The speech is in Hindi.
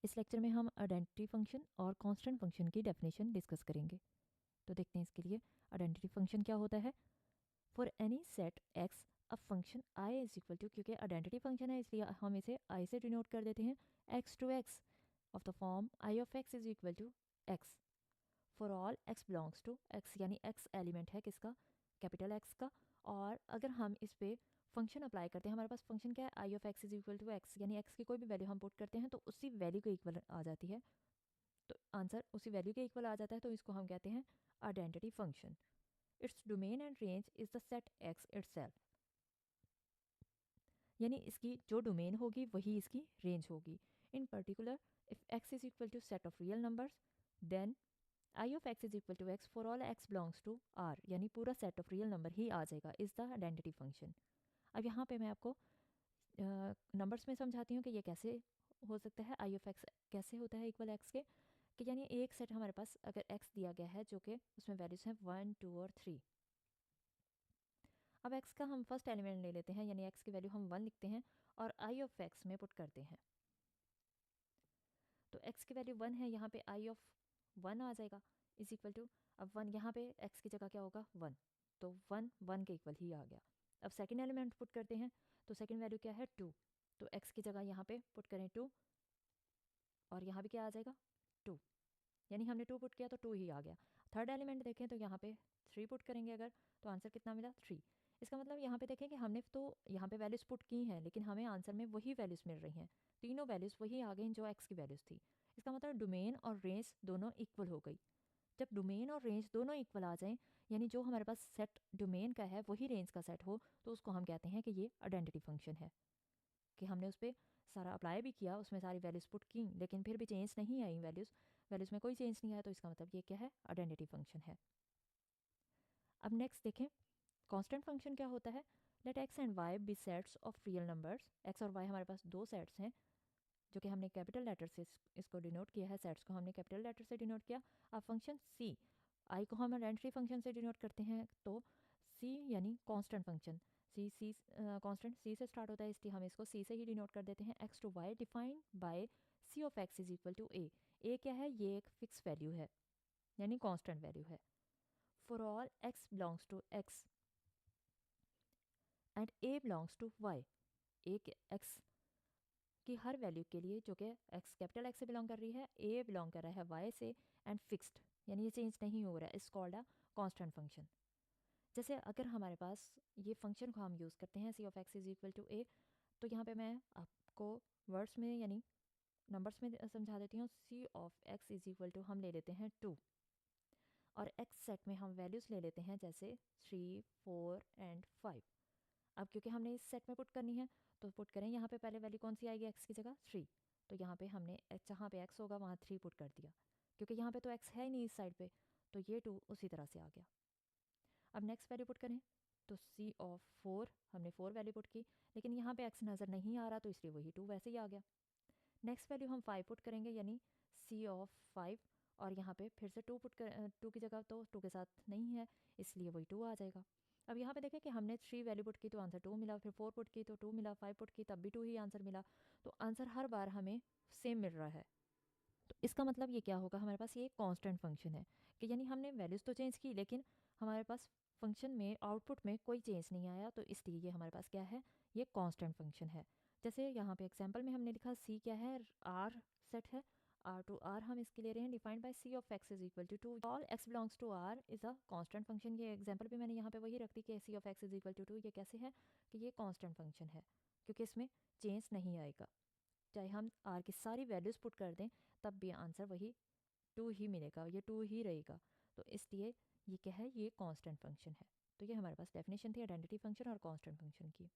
इस लेक्चर में हम आइडेंटिटी फंक्शन और कांस्टेंट फंक्शन की डेफिनेशन डिस्कस करेंगे। तो देखते हैं इसके लिए आइडेंटिटी फंक्शन क्या होता है। For any set X a function I is equal to, क्योंकि आइडेंटिटी फंक्शन है इसलिए हम इसे आई से डिनोट कर देते हैं, X to X of the form I of X is equal to X for all X belongs to X, यानी एक्स एलिमेंट है किसका, कैपिटल एक्स का। और अगर हम इस पे फंक्शन अप्लाई करते हैं, हमारे पास फंक्शन क्या है, I of X is equal to X, यानी एक्स की कोई भी वैल्यू हम पुट करते हैं तो उसी वैल्यू के इक्वल आ जाती है, तो आंसर उसी वैल्यू के इक्वल आ जाता है, तो इसको हम कहते हैं identity function. Its domain and range is the set X itself, यानी इसकी जो डोमेन होगी वही इसकी रेंज होगी। In particular if X is equal to set of real numbers then I of X is equal to X for all X belongs to R, यानी पूरा सेट ऑफ रियल नंबर ही आ जाएगा, इज द आइडेंटिटी फंक्शन। अब यहाँ पे मैं आपको नंबर्स में समझाती हूँ कि ये कैसे हो सकता है, आई ऑफ एक्स कैसे होता है इक्वल एक्स के, कि यानी एक सेट हमारे पास अगर एक्स दिया गया है जो कि उसमें वैल्यूज हैं 1 2 और 3। अब एक्स का हम फर्स्ट एलिमेंट ले लेते हैं, यानी एक्स की वैल्यू हम 1 लिखते हैं और आई ऑफ एक्स में पुट करते हैं। तो एक्स की वैल्यू 1 है, यहाँ पे आई ऑफ 1 आ जाएगा इज इक्वल टू, अब 1 यहाँ पे एक्स की जगह क्या होगा 1, तो 1 1 के इक्वल ही आ गया। अब सेकेंड एलिमेंट पुट करते हैं, तो सेकेंड वैल्यू क्या है 2, तो एक्स की जगह यहाँ पे पुट करें 2 और यहाँ भी क्या आ जाएगा 2, यानी हमने 2 पुट किया तो 2 ही आ गया। थर्ड एलिमेंट देखें तो यहाँ पे 3 पुट करेंगे अगर, तो आंसर कितना मिला 3। इसका मतलब यहाँ पे देखें कि हमने तो यहाँ पे वैल्यूज़ पुट की हैं लेकिन हमें आंसर में वही वैल्यूज़ मिल रही हैं, तीनों वैल्यूज़ वही आ गई जो एक्स की वैल्यूज़ थी। इसका मतलब डोमेन और रेंज दोनों इक्वल हो गई। जब डोमेन और रेंज दोनों इक्वल आ जाएं, यानी जो हमारे पास सेट डोमेन का है वही रेंज का सेट हो, तो उसको हम कहते हैं कि ये आइडेंटिटी फंक्शन है, कि हमने उस पर सारा अप्लाई भी किया, उसमें सारी वैल्यूज़ पुट की लेकिन फिर भी चेंज नहीं आई, वैल्यूज़ में कोई चेंज नहीं आया, तो इसका मतलब ये क्या है, आइडेंटिटी फंक्शन है। अब नेक्स्ट देखें कांस्टेंट फंक्शन क्या होता है। Let X and Y be sets of real numbers, X और वाई हमारे पास दो सेट्स हैं जो कि हमने कैपिटल लेटर से इसको डिनोट किया है, सेट्स को हमने कैपिटल लेटर से डिनोट किया। अब फंक्शन सी, आई को हम आइडेंटिटी फंक्शन से डिनोट करते हैं, तो सी यानी कांस्टेंट फंक्शन, सी कांस्टेंट सी से स्टार्ट होता है इसलिए हम इसको सी से ही डिनोट कर देते हैं। X to Y defined by C of X is equal to A क्या है, ये एक फिक्स वैल्यू है यानी कांस्टेंट वैल्यू है। For all X belongs to X and A belongs to Y, एक एक्स की हर वैल्यू के लिए जो कि एक्स कैपिटल एक्स से बिलोंग कर रही है, ए बिलोंग कर रहा है वाई से एंड फिक्स्ड, यानी ये चेंज नहीं हो रहा है, इस कॉल्ड अ कांस्टेंट फंक्शन। जैसे अगर हमारे पास ये फंक्शन को हम यूज़ करते हैं C of X is equal to A, तो यहाँ पे मैं आपको वर्ड्स में यानी नंबर्स में समझा देती हूँ। C of X is equal to हम ले लेते हैं 2 और एक्स सेट में हम वैल्यूज़ ले लेते हैं जैसे 3 4 एंड 5। अब क्योंकि हमने इस सेट में पुट करनी है तो पुट करें, यहाँ पे पहले वैल्यू कौन सी आएगी एक्स की जगह 3, तो यहाँ पे हमने जहाँ पे एक्स होगा वहाँ 3 पुट कर दिया, क्योंकि यहाँ पे तो एक्स है ही नहीं इस साइड पे, तो ये 2 उसी तरह से आ गया। अब नेक्स्ट वैल्यू पुट करें तो सी ऑफ 4, हमने 4 वैल्यू पुट की लेकिन यहाँ पे एक्स नज़र नहीं आ रहा तो इसलिए वही 2 वैसे ही आ गया। नेक्स्ट वैल्यू हम 5 पुट करेंगे यानी सी ऑफ 5, और यहाँ पे फिर से 2 पुट कर 2 की जगह तो 2 के साथ नहीं है इसलिए वही 2 आ जाएगा। अब यहाँ पे देखें कि हमने 3 वैल्यू पुट की तो आंसर 2 मिला, फिर 4 पुट की तो 2 मिला, 5 पुट की तब भी 2 ही आंसर मिला, तो आंसर हर बार हमें सेम मिल रहा है। तो इसका मतलब ये क्या होगा, हमारे पास ये कांस्टेंट फंक्शन है, कि यानी हमने वैल्यूज़ तो चेंज की लेकिन हमारे पास फंक्शन में आउटपुट में कोई चेंज नहीं आया, तो इसलिए ये हमारे पास क्या है, ये कांस्टेंट फंक्शन है। जैसे यहाँ पे एग्जांपल में हमने लिखा सी क्या है, आर सेट है, आर टू आर हम इसके ले रहे हैं defined by C of X is equal to all X belongs to R is a constant function. ये एग्जांपल भी मैंने यहाँ पे वही रख दी कि C of X is equal to ये कैसे है कि ये कांस्टेंट फंक्शन है क्योंकि इसमें चेंज नहीं आएगा, चाहे हम आर की सारी वैल्यूज़ पुट कर दें तब भी आंसर वही 2 ही मिलेगा, ये 2 ही रहेगा, तो इसलिए ये क्या है, ये कांस्टेंट फंक्शन है। तो ये हमारे पास डेफिनेशन थी आइडेंटिटी फंक्शन और कांस्टेंट फंक्शन की।